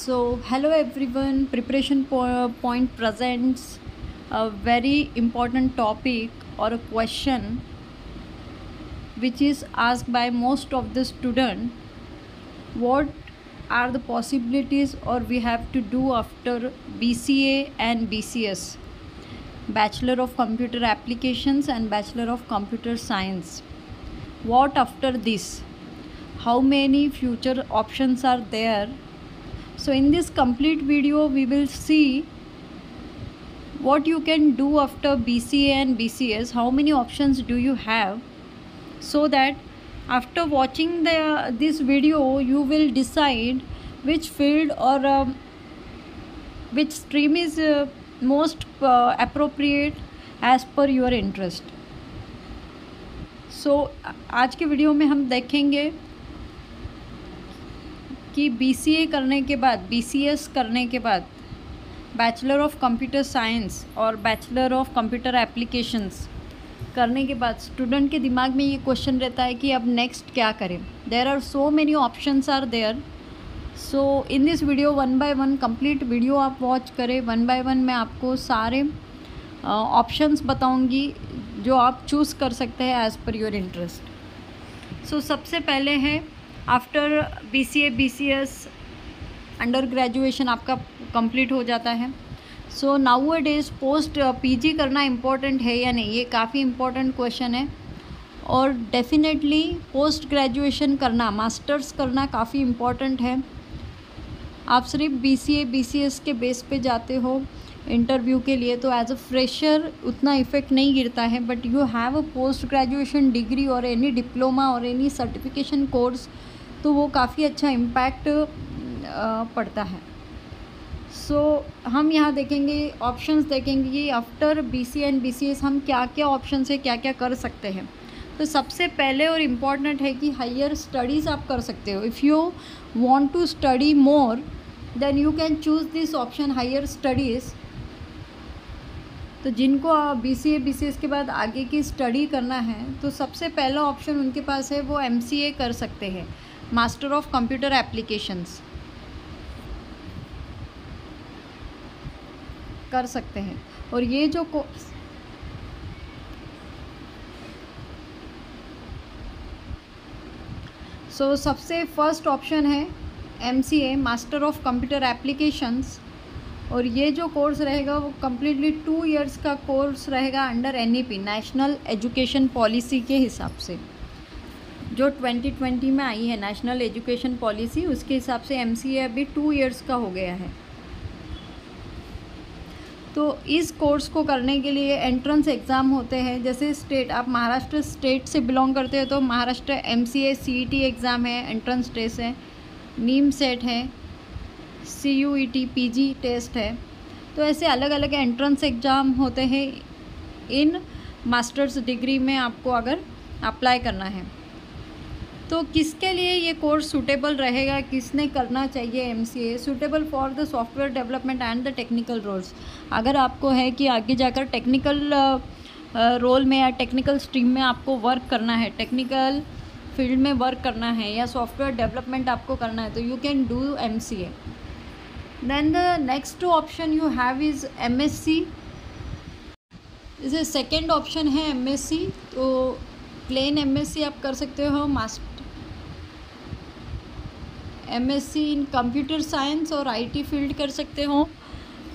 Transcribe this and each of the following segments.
So, hello everyone. Point presents a very important topic or a question which is asked by most of the student. What are the possibilities or we have to do after BCA and BCS, Bachelor of Computer Applications and Bachelor of Computer Science? What after this? How many future options are there? So in this complete video we will see what you can do after BCA and BCS, how many options do you have, so that after watching this video you will decide which field or which stream is most appropriate as per your interest. So आज के video में हम देखेंगे कि BCA करने के बाद, BCS करने के बाद बैचलर ऑफ कंप्यूटर साइंस और बैचलर ऑफ कंप्यूटर एप्लीकेशंस करने के बाद स्टूडेंट के दिमाग में ये क्वेश्चन रहता है कि अब नेक्स्ट क्या करें. There are so many options are there. So in this video one by one complete video आप वॉच करें. वन बाय वन मैं आपको सारे ऑप्शंस बताऊंगी जो आप चूज़ कर सकते हैं एज़ पर योर इंटरेस्ट. सो सबसे पहले है after BCA BCS under graduation आपका कंप्लीट हो जाता है. So now days post PG करना इम्पोर्टेंट है या नहीं, ये काफ़ी इम्पोर्टेंट क्वेश्चन है. और डेफिनेटली पोस्ट ग्रेजुएशन करना, मास्टर्स करना काफ़ी इम्पोर्टेंट है. आप सिर्फ BCA BCS के बेस पे जाते हो इंटरव्यू के लिए तो एज अ फ्रेशर उतना इफ़ेक्ट नहीं गिरता है. But you have a post graduation degree और एनी डिप्लोमा और एनी सर्टिफिकेशन कोर्स, तो वो काफ़ी अच्छा इम्पैक्ट पड़ता है. सो हम यहाँ देखेंगे, ऑप्शंस देखेंगे कि आफ्टर BCA एंड BCS हम क्या क्या ऑप्शन से क्या क्या कर सकते हैं. तो सबसे पहले और इम्पॉर्टेंट है कि हायर स्टडीज़ आप कर सकते हो. If you want to study more then you can choose this option higher studies. तो जिनको BCA BCS के बाद आगे की स्टडी करना है तो सबसे पहला ऑप्शन उनके पास है, वो MCA कर सकते हैं, मास्टर ऑफ कंप्यूटर एप्लीकेशंस कर सकते हैं. और ये जो सबसे फर्स्ट ऑप्शन है MCA, master of computer applications. और ये जो कोर्स रहेगा वो कम्प्लीटली 2 इयर्स का कोर्स रहेगा under NEP, national education policy के हिसाब से, जो 2020 में आई है नेशनल एजुकेशन पॉलिसी, उसके हिसाब से MCA अभी 2 इयर्स का हो गया है. तो इस कोर्स को करने के लिए एंट्रेंस एग्ज़ाम होते हैं. जैसे स्टेट, आप महाराष्ट्र स्टेट से बिलोंग करते हो तो महाराष्ट्र MCA CET एग्ज़ाम है, एंट्रेंस टेस्ट है, नीम सेट है, CUET PG टेस्ट है. तो ऐसे अलग अलग एंट्रेंस एग्ज़ाम होते हैं इन मास्टर्स डिग्री में आपको अगर अप्लाई करना है. तो किसके लिए ये कोर्स सूटेबल रहेगा, किसने करना चाहिए MCA? Suitable for the software development and the technical roles. अगर आपको है कि आगे जाकर टेक्निकल रोल में या टेक्निकल स्ट्रीम में आपको वर्क करना है, टेक्निकल फील्ड में वर्क करना है या सॉफ्टवेयर डेवलपमेंट आपको करना है, तो you can do MCA. Then the next option you have is MSc. इसे सेकेंड ऑप्शन है MSc. तो प्लेन MSc आप कर सकते हो, MSc इन कंप्यूटर साइंस और IT फील्ड कर सकते हो.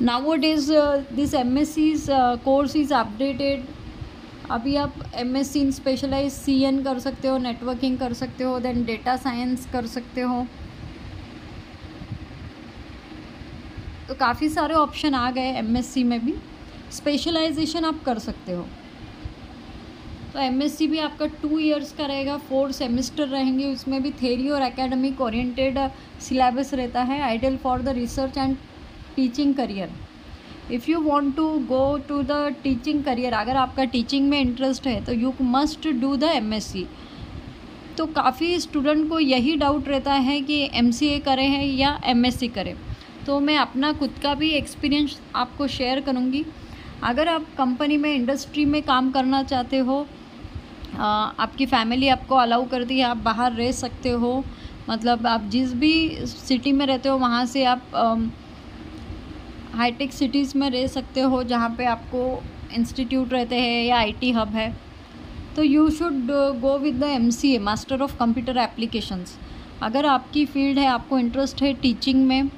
Nowadays this MSc course is updated. अभी आप MSc इन स्पेशलाइज CN कर सकते हो, नेटवर्किंग कर सकते हो, देन डेटा साइंस कर सकते हो. तो काफ़ी सारे ऑप्शन आ गए MSc में भी. स्पेशलाइजेशन आप कर सकते हो. तो MSc भी आपका 2 इयर्स का रहेगा, 4 सेमेस्टर रहेंगे. उसमें भी थेरी और एकेडमिक ओरिएंटेड सिलेबस रहता है, ideal for the research and teaching career. If you want to go to the teaching career, अगर आपका टीचिंग में इंटरेस्ट है तो you must do the MSc. तो काफ़ी स्टूडेंट को यही डाउट रहता है कि MCA करें हैं या MSc करें. तो मैं अपना खुद का भी एक्सपीरियंस आपको शेयर करूँगी. अगर आप कंपनी में, इंडस्ट्री में काम करना चाहते हो, आपकी फैमिली आपको अलाउ करती है, आप बाहर रह सकते हो, मतलब आप जिस भी सिटी में रहते हो वहाँ से आप हाईटेक सिटीज़ में रह सकते हो जहाँ पे आपको इंस्टीट्यूट रहते हैं या आईटी हब है। तो you should go with the MCA, master of computer applications. अगर आपकी फील्ड है, आपको इंटरेस्ट है टीचिंग में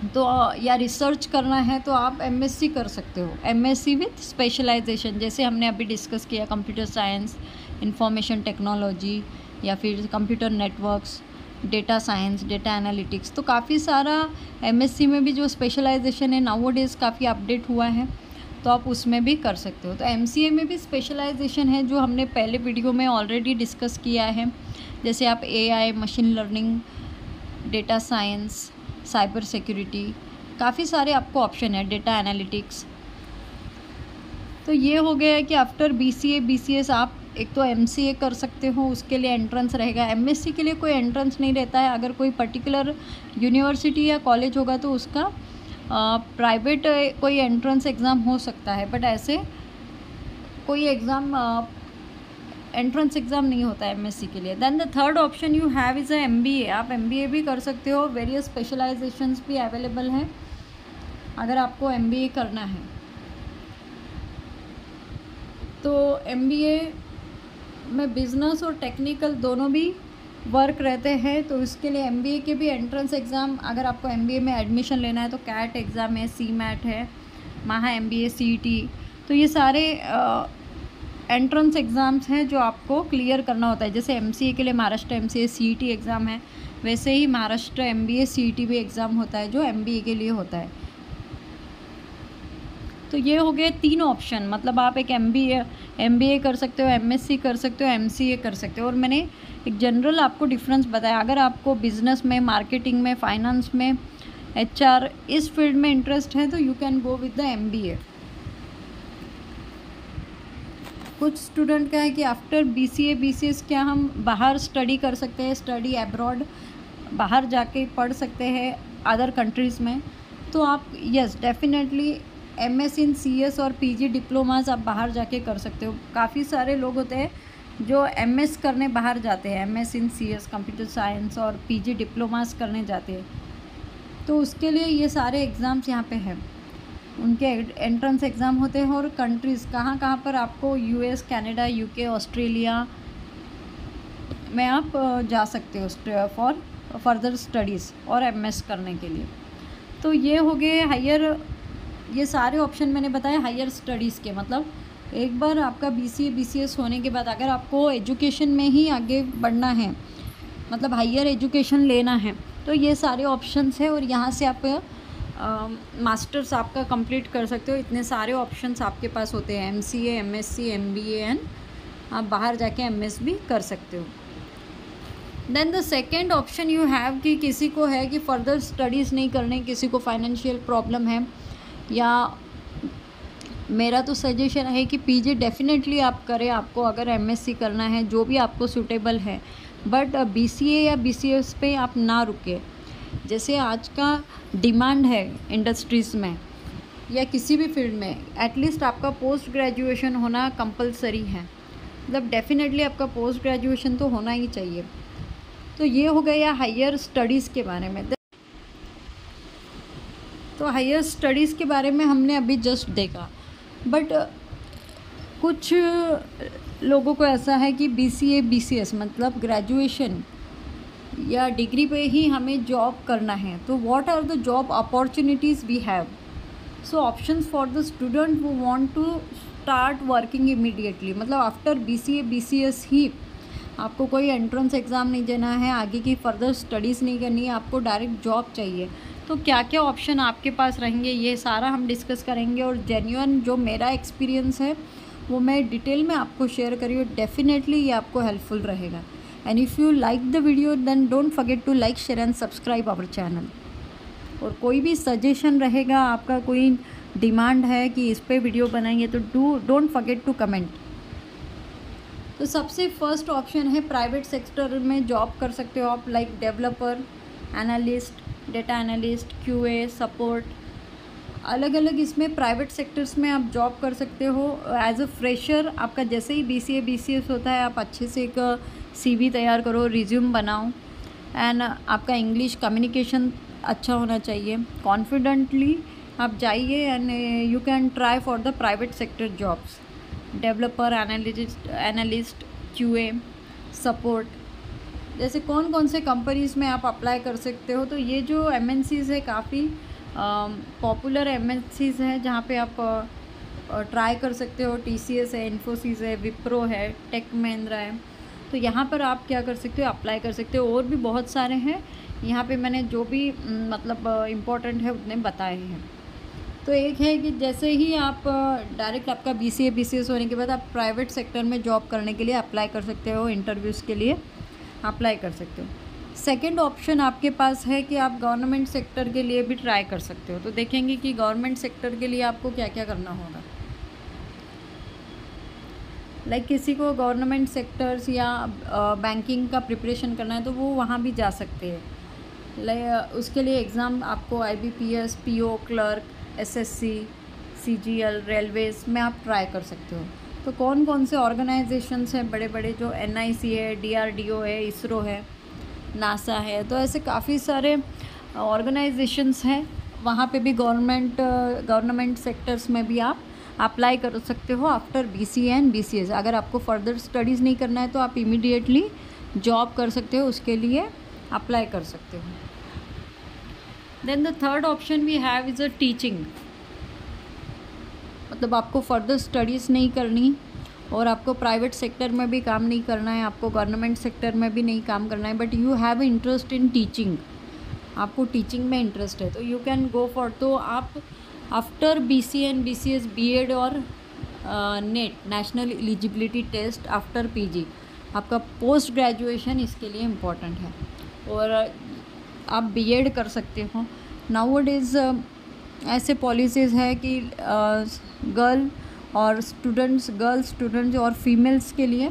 तो या रिसर्च करना है तो आप MSc कर सकते हो। MSc विथ स्पेशलाइजेशन, जैसे हमने अभी डिस्कस किया कंप्यूटर साइंस, इंफॉर्मेशन टेक्नोलॉजी, या फिर computer networks, data science, data analytics. तो काफ़ी सारा MSc में भी जो स्पेशलाइजेशन है नाउ डेज़ काफ़ी अपडेट हुआ है, तो आप उसमें भी कर सकते हो। तो MCA में भी स्पेशलाइजेशन है जो हमने पहले वीडियो में ऑलरेडी डिस्कस किया है, जैसे आप AI, machine learning, data science, cyber security, काफ़ी सारे आपको ऑप्शन है, डेटा एनालिटिक्स। तो ये हो गया है कि आफ्टर BCA BCS आप एक तो MCA कर सकते हो, उसके लिए एंट्रेंस रहेगा। MSc के लिए कोई एंट्रेंस नहीं रहता है। अगर कोई पर्टिकुलर यूनिवर्सिटी या कॉलेज होगा तो उसका प्राइवेट कोई एंट्रेंस एग्ज़ाम हो सकता है, बट ऐसे कोई एग्ज़ाम एंट्रेंस एग्ज़ाम नहीं होता है MSc के लिए। Then the third option you have is a MBA। आप MBA भी कर सकते हो, वेरियस स्पेशलाइजेशंस भी अवेलेबल हैं अगर आपको MBA करना है। तो MBA में बिज़नेस और टेक्निकल दोनों भी वर्क रहते हैं, तो इसके लिए MBA के भी एंट्रेंस एग्ज़ाम, अगर आपको MBA में एडमिशन लेना है तो CAT एग्ज़ाम है, CMAT है, महा MBA CET। तो ये सारे एंट्रेंस एग्ज़ाम्स हैं जो आपको क्लियर करना होता है। जैसे MCA के लिए महाराष्ट्र MCA CET एग्ज़ाम है, वैसे ही महाराष्ट्र MBA CET भी एग्ज़ाम होता है जो MBA के लिए होता है। तो ये हो गए 3 ऑप्शन, मतलब आप एक MBA कर सकते हो, MSc कर सकते हो, MCA कर सकते हो। और मैंने एक जनरल आपको डिफरेंस बताया। अगर आपको बिज़नेस में, मार्केटिंग में, फाइनेंस में, HR इस फील्ड में इंटरेस्ट है तो you can go with the MBA। कुछ स्टूडेंट का है कि आफ्टर BCA BCS क्या हम बाहर स्टडी कर सकते हैं, स्टडी अब्रॉड, बाहर जाके पढ़ सकते हैं अदर कंट्रीज़ में। तो आप यस डेफिनेटली MS इन CS और PG डिप्लोमास आप बाहर जाके कर सकते हो। काफ़ी सारे लोग होते हैं जो MS करने बाहर जाते हैं, MS इन CS कंप्यूटर साइंस और PG डिप्लोमास करने जाते हैं। तो उसके लिए ये सारे एग्ज़ाम्स यहाँ पे हैं, उनके एंट्रेंस एग्ज़ाम होते हैं। और कंट्रीज़ कहाँ कहाँ पर आपको US, कनाडा, UK, ऑस्ट्रेलिया में आप जा सकते हो फॉर फर्दर स्टडीज़ और MS करने के लिए। तो ये हो गए हायर, ये सारे ऑप्शन मैंने बताए हायर स्टडीज़ के। मतलब एक बार आपका BCA BCS होने के बाद अगर आपको एजुकेशन में ही आगे बढ़ना है, मतलब हायर एजुकेशन लेना है, तो ये सारे ऑप्शंस है और यहाँ से आप मास्टर्स आपका कंप्लीट कर सकते हो। इतने सारे ऑप्शंस आपके पास होते हैं, MCA, MSc, MBA एंड आप बाहर जाके MS भी कर सकते हो। Then the second option you have कि किसी को है कि फ़र्दर स्टडीज़ नहीं करने, किसी को फाइनेंशियल प्रॉब्लम है, या मेरा तो सजेशन है कि PG डेफिनेटली आप करें, आपको अगर MSc करना है जो भी आपको सूटेबल है, बट BCA या BCS पे आप ना रुके। जैसे आज का डिमांड है इंडस्ट्रीज़ में या किसी भी फील्ड में, एटलीस्ट आपका पोस्ट ग्रेजुएशन होना कंपलसरी है। मतलब डेफिनेटली आपका पोस्ट ग्रेजुएशन तो होना ही चाहिए। तो ये हो गया हायर स्टडीज़ के बारे में। तो हायर स्टडीज़ के बारे में हमने अभी जस्ट देखा, बट कुछ लोगों को ऐसा है कि BCA BCS मतलब ग्रेजुएशन या डिग्री पे ही हमें जॉब करना है। तो what are the job opportunities we have? So options for the student who want to start working immediately, मतलब आफ्टर BCA BCS ही आपको कोई एंट्रेंस एग्ज़ाम नहीं देना है, आगे की फ़र्दर स्टडीज़ नहीं करनी है, आपको डायरेक्ट जॉब चाहिए। तो क्या क्या ऑप्शन आपके पास रहेंगे ये सारा हम डिस्कस करेंगे। और जेन्युइन जो मेरा एक्सपीरियंस है वो मैं डिटेल में आपको शेयर करी, डेफिनेटली ये आपको हेल्पफुल रहेगा। And if you like the video then don't forget to like, share and subscribe our channel. और कोई भी सजेशन रहेगा, आपका कोई डिमांड है कि इस पे वीडियो बनाएंगे, तो डोंट फॉरगेट टू कमेंट। तो सबसे फर्स्ट ऑप्शन है प्राइवेट सेक्टर में जॉब कर सकते हो आप, like developer, analyst, data analyst, QA, support, अलग अलग इसमें प्राइवेट सेक्टर्स में आप जॉब कर सकते हो एज अ फ्रेशर। आपका जैसे ही BCA BCS होता है, आप अच्छे से एक CV तैयार करो, रिज्यूम बनाओ, एंड आपका इंग्लिश कम्युनिकेशन अच्छा होना चाहिए। कॉन्फिडेंटली आप जाइए and you can try for the private sector jobs, developer, analyst, QA, support. जैसे कौन कौन से कंपनीज़ में आप अप्लाई कर सकते हो, तो ये जो MNCs है काफ़ी पॉपुलर MNCs हैं जहाँ पे आप ट्राई कर सकते हो। TCS है, इन्फोसिस है, विप्रो है, टेक महिंद्रा है। तो यहाँ पर आप क्या कर सकते हो, अप्लाई कर सकते हो। और भी बहुत सारे हैं, यहाँ पे मैंने जो भी मतलब इम्पोर्टेंट है उतने बताए हैं। तो एक है कि जैसे ही आप डायरेक्ट आपका BCA BCS होने के बाद आप प्राइवेट सेक्टर में जॉब करने के लिए अप्लाई कर सकते हो, इंटरव्यूज़ के लिए अप्लाई कर सकते हो। सेकंड ऑप्शन आपके पास है कि आप गवर्नमेंट सेक्टर के लिए भी ट्राई कर सकते हो। तो देखेंगे कि गवर्नमेंट सेक्टर के लिए आपको क्या क्या करना होगा। लाइक किसी को गवर्नमेंट सेक्टर्स या बैंकिंग का प्रिपरेशन करना है तो वो वहाँ भी जा सकते हैं। उसके लिए एग्ज़ाम आपको IBPS, PO, clerk, SSC, CGL, Railways में आप ट्राई कर सकते हो। तो कौन कौन से ऑर्गेनाइजेशंस हैं बड़े बड़े, जो NIC है, DRDO है, ISRO है, NASA है, तो ऐसे काफ़ी सारे ऑर्गेनाइजेशंस हैं। वहाँ पे भी गवर्नमेंट सेक्टर्स में भी आप अप्लाई कर सकते हो आफ्टर BCA एंड BCS। अगर आपको फर्दर स्टडीज़ नहीं करना है तो आप इमीडिएटली जॉब कर सकते हो, उसके लिए अप्लाई कर सकते हो। Then the third option we have is a teaching. मतलब आपको फर्दर स्टडीज़ नहीं करनी और आपको प्राइवेट सेक्टर में भी काम नहीं करना है, आपको गवर्नमेंट सेक्टर में भी नहीं काम करना है, but you have interest in teaching, आपको टीचिंग में इंटरेस्ट है, तो यू कैन गो फॉर। तो आप after BCA and BCS B.Ed और NET, national eligibility test after PG, आपका पोस्ट ग्रेजुएशन इसके लिए इम्पोर्टेंट है। और आप B.Ed कर सकते हो। नाउअडेज़ ऐसे पॉलिसीज़ है कि गर्ल्स स्टूडेंट्स और फीमेल्स के लिए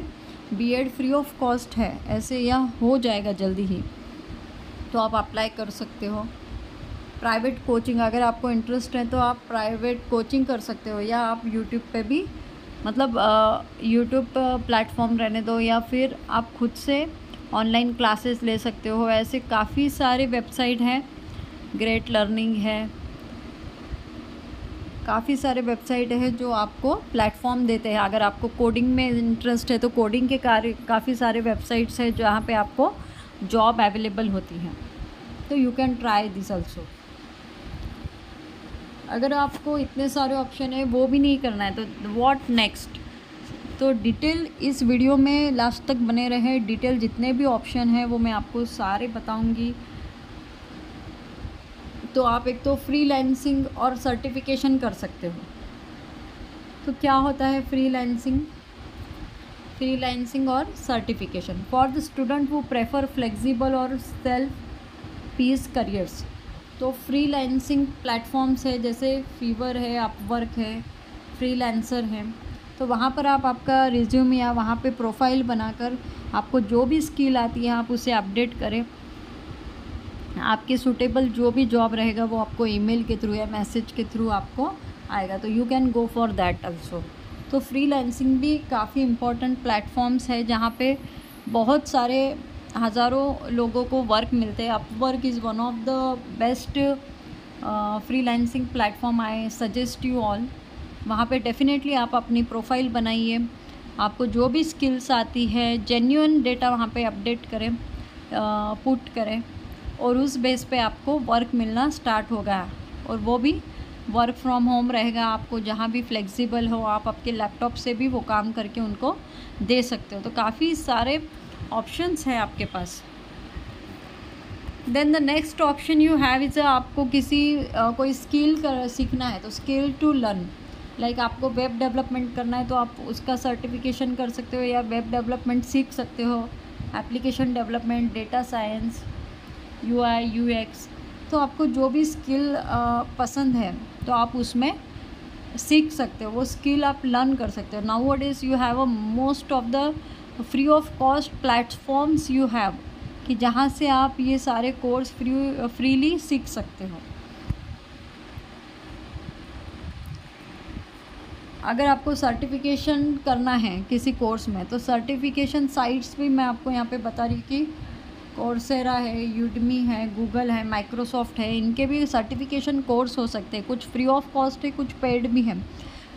B.Ed फ्री ऑफ कॉस्ट है, ऐसे या हो जाएगा जल्दी ही, तो आप अप्लाई कर सकते हो। प्राइवेट कोचिंग, अगर आपको इंटरेस्ट है तो आप प्राइवेट कोचिंग कर सकते हो, या आप यूट्यूब पे भी, मतलब यूट्यूब प्लेटफॉर्म रहने दो, या फिर आप खुद से ऑनलाइन क्लासेस ले सकते हो। ऐसे काफ़ी सारे वेबसाइट हैं, ग्रेट लर्निंग है, काफ़ी सारे वेबसाइट है जो आपको प्लेटफॉर्म देते हैं। अगर आपको कोडिंग में इंटरेस्ट है तो कोडिंग के काफ़ी सारे वेबसाइट्स हैं जहाँ पे आपको जॉब अवेलेबल होती हैं, तो you can try this also. अगर आपको इतने सारे ऑप्शन है वो भी नहीं करना है तो व्हाट नेक्स्ट, तो डिटेल इस वीडियो में लास्ट तक बने रहे। डिटेल जितने भी ऑप्शन हैं वो मैं आपको सारे बताऊंगी। तो आप एक तो फ्रीलांसिंग और सर्टिफिकेशन कर सकते हो। तो क्या होता है फ्रीलांसिंग और सर्टिफिकेशन? फॉर द स्टूडेंट वो प्रेफर फ्लेक्सिबल और सेल्फ पीस करियर्स। तो फ्रीलांसिंग प्लेटफॉर्म्स है जैसे फीवर है, अपवर्क है, फ्रीलांसर है। तो वहाँ पर आप आपका रिज्यूम या वहाँ पे प्रोफाइल बनाकर आपको जो भी स्किल आती है आप उसे अपडेट करें। आपके सूटेबल जो भी जॉब रहेगा वो आपको ईमेल के थ्रू या मैसेज के थ्रू आपको आएगा, तो you can go for that also. तो फ्रीलांसिंग भी काफ़ी इम्पोर्टेंट प्लेटफॉर्म्स है जहाँ पे बहुत सारे हज़ारों लोगों को वर्क मिलते हैं। Upwork is one of the best freelancing platform, I suggest you all. वहाँ पे डेफिनेटली आप अपनी प्रोफाइल बनाइए, आपको जो भी स्किल्स आती है जेन्युइन डेटा वहाँ पे अपडेट करें, पुट करें, और उस बेस पे आपको वर्क मिलना स्टार्ट होगा। और वो भी वर्क फ्रॉम होम रहेगा, आपको जहाँ भी फ्लेक्सिबल हो आप आपके लैपटॉप से भी वो काम करके उनको दे सकते हो। तो काफ़ी सारे ऑप्शंस हैं आपके पास। Then the next option you have is, आपको कोई स्किल सीखना है तो स्किल टू लर्न। लाइक आपको वेब डेवलपमेंट करना है तो आप उसका सर्टिफिकेशन कर सकते हो या वेब डेवलपमेंट सीख सकते हो, application development, data science, UI UX। तो आपको जो भी स्किल पसंद है तो आप उसमें सीख सकते हो, वो स्किल आप लर्न कर सकते हो। Nowadays you have a most of the free of cost platforms you have, कि जहाँ से आप ये सारे कोर्स फ्रीली सीख सकते हो। अगर आपको सर्टिफिकेशन करना है किसी कोर्स में तो सर्टिफिकेशन साइट्स भी मैं आपको यहाँ पे बता रही कि कोर्सेरा है, यूडमी है, गूगल है, माइक्रोसॉफ्ट है, इनके भी सर्टिफिकेशन कोर्स हो सकते हैं। कुछ फ्री ऑफ कॉस्ट है, कुछ पेड भी है।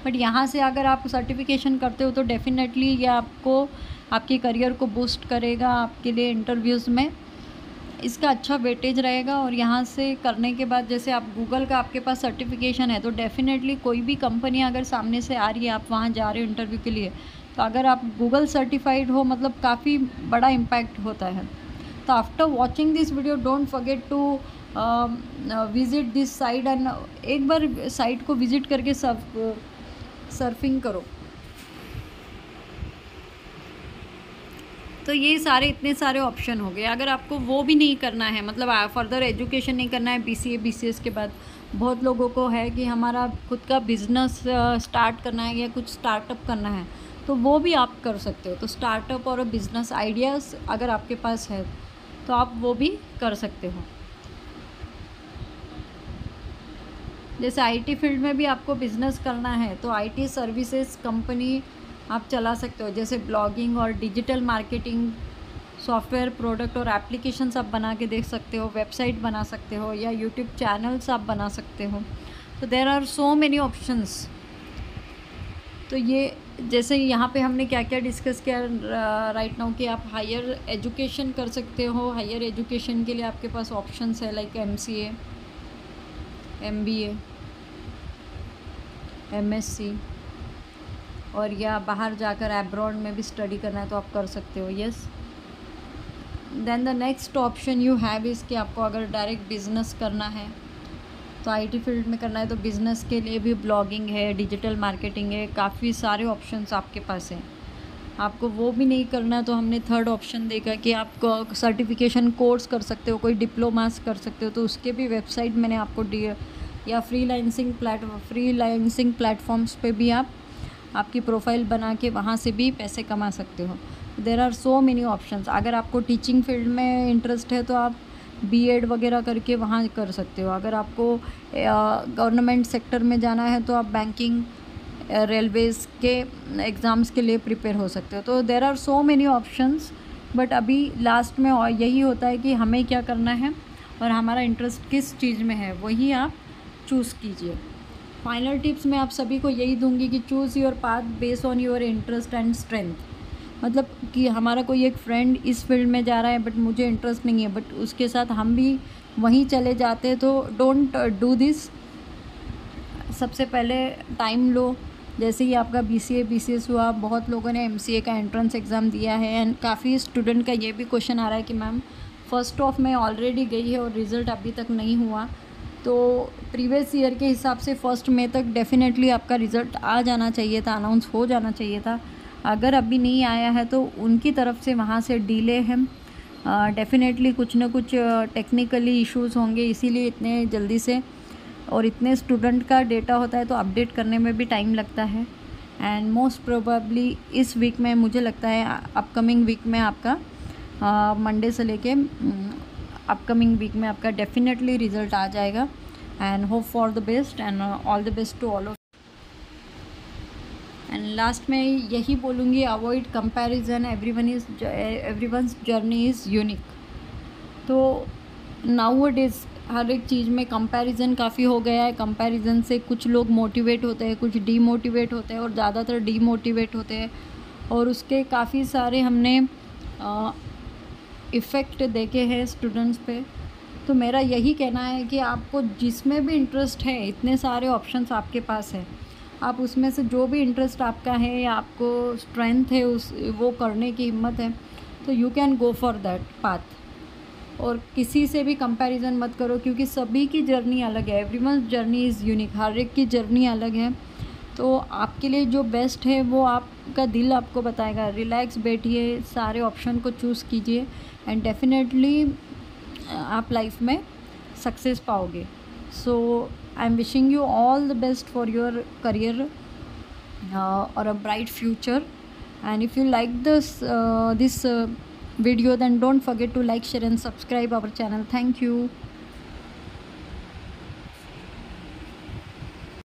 बट यहाँ से अगर आप सर्टिफिकेशन करते हो तो डेफिनेटली ये आपको आपके करियर को बूस्ट करेगा, आपके लिए इंटरव्यूज़ में इसका अच्छा वेटेज रहेगा। और यहाँ से करने के बाद जैसे आप गूगल का आपके पास सर्टिफिकेशन है तो डेफिनेटली कोई भी कंपनी अगर सामने से आ रही है, आप वहाँ जा रहे हो इंटरव्यू के लिए, तो अगर आप गूगल सर्टिफाइड हो मतलब काफ़ी बड़ा इम्पैक्ट होता है। तो after watching this video don't forget to visit this site and एक बार साइट को विज़िट करके सर्फिंग करो। तो ये सारे इतने सारे ऑप्शन हो गए। अगर आपको वो भी नहीं करना है, मतलब फर्दर एजुकेशन नहीं करना है BCA BCS के बाद, बहुत लोगों को है कि हमारा खुद का बिजनेस स्टार्ट करना है या कुछ स्टार्टअप करना है, तो वो भी आप कर सकते हो। तो स्टार्टअप और बिजनेस आइडियाज़ अगर आपके पास है तो आप वो भी कर सकते हो। जैसे IT फील्ड में भी आपको बिज़नेस करना है तो IT सर्विसेज कंपनी आप चला सकते हो। जैसे ब्लॉगिंग और डिजिटल मार्केटिंग, सॉफ्टवेयर प्रोडक्ट और एप्लीकेशंस आप बना के देख सकते हो, वेबसाइट बना सकते हो या यूट्यूब चैनल्स आप बना सकते हो। तो there are so many options. तो ये जैसे यहाँ पे हमने क्या क्या डिस्कस किया राइट नाउ कि आप हायर एजुकेशन कर सकते हो। हायर एजुकेशन के लिए आपके पास ऑप्शंस है लाइक MCA, MBA, MSc, और या बाहर जाकर एब्रॉड में भी स्टडी करना है तो आप कर सकते हो। Yes, then the next option you have is कि आपको अगर डायरेक्ट बिजनेस करना है तो IT फील्ड में करना है तो बिज़नेस के लिए भी ब्लॉगिंग है, डिजिटल मार्केटिंग है, काफ़ी सारे ऑप्शंस आपके पास हैं। आपको वो भी नहीं करना तो हमने थर्ड ऑप्शन देखा कि आप सर्टिफिकेशन कोर्स कर सकते हो, कोई डिप्लोमास कर सकते हो, तो उसके भी वेबसाइट मैंने आपको दी, या फ्रीलांसिंग प्लेटफॉर्म्स पे भी आप आपकी प्रोफाइल बना के वहाँ से भी पैसे कमा सकते हो। There are so many options. अगर आपको टीचिंग फील्ड में इंटरेस्ट है तो आप B.Ed वगैरह करके वहाँ कर सकते हो। अगर आपको गवर्नमेंट सेक्टर में जाना है तो आप बैंकिंग, रेलवेज़ के एग्ज़ाम्स के लिए प्रिपेयर हो सकते हो। तो there are so many options, but अभी लास्ट में यही होता है कि हमें क्या करना है और हमारा इंटरेस्ट किस चीज़ में है वही आप चूज़ कीजिए। फाइनल टिप्स मैं आप सभी को यही दूंगी कि choose your path based on your interest and strength. मतलब कि हमारा कोई एक फ्रेंड इस फील्ड में जा रहा है बट मुझे इंटरेस्ट नहीं है, बट उसके साथ हम भी वहीं चले जाते हैं, तो डोंट डू दिस। सबसे पहले टाइम लो। जैसे ही आपका BCA BCS हुआ, बहुत लोगों ने MCA का एंट्रेंस एग्ज़ाम दिया है एंड काफ़ी स्टूडेंट का ये भी क्वेश्चन आ रहा है कि मैम फर्स्ट ऑफ में ऑलरेडी गई है और रिज़ल्ट अभी तक नहीं हुआ। तो प्रीवियस ईयर के हिसाब से 1 मई तक डेफिनेटली आपका रिज़ल्ट आ जाना चाहिए था, अनाउंस हो जाना चाहिए था। अगर अभी नहीं आया है तो उनकी तरफ से वहाँ से डिले है। डेफिनेटली कुछ ना कुछ टेक्निकली इश्यूज़ होंगे, इसीलिए इतने जल्दी से, और इतने स्टूडेंट का डेटा होता है तो अपडेट करने में भी टाइम लगता है। एंड मोस्ट प्रोबेबली इस वीक में, मुझे लगता है अपकमिंग वीक में आपका मंडे से लेके अपकमिंग वीक में आपका डेफिनेटली रिज़ल्ट आ जाएगा। And hope for the best and all the best to all of. एंड लास्ट में यही बोलूँगी, avoid comparison, everyone's journey is unique. तो नाउअडेज हर एक चीज़ में कंपैरिजन काफ़ी हो गया है। कंपैरिजन से कुछ लोग मोटिवेट होते हैं, कुछ डीमोटिवेट होते हैं, और ज़्यादातर डीमोटिवेट होते हैं, और उसके काफ़ी सारे हमने इफ़ेक्ट देखे हैं स्टूडेंट्स पे। तो मेरा यही कहना है कि आपको जिसमें भी इंटरेस्ट है, इतने सारे ऑप्शंस आपके पास है, आप उसमें से जो भी इंटरेस्ट आपका है या आपको स्ट्रेंथ है वो करने की हिम्मत है, तो you can go for that path. और किसी से भी कंपैरिजन मत करो, क्योंकि सभी की जर्नी अलग है। एवरीवन्स जर्नी इज़ यूनिक, हर एक की जर्नी अलग है। तो आपके लिए जो बेस्ट है वो आपका दिल आपको बताएगा। रिलैक्स बैठिए, सारे ऑप्शन को चूज़ कीजिए एंड डेफिनेटली आप लाइफ में सक्सेस पाओगे। So I am wishing you all the best for your career और a bright future. And if you like this video, then don't forget to like, share and subscribe our channel. Thank you.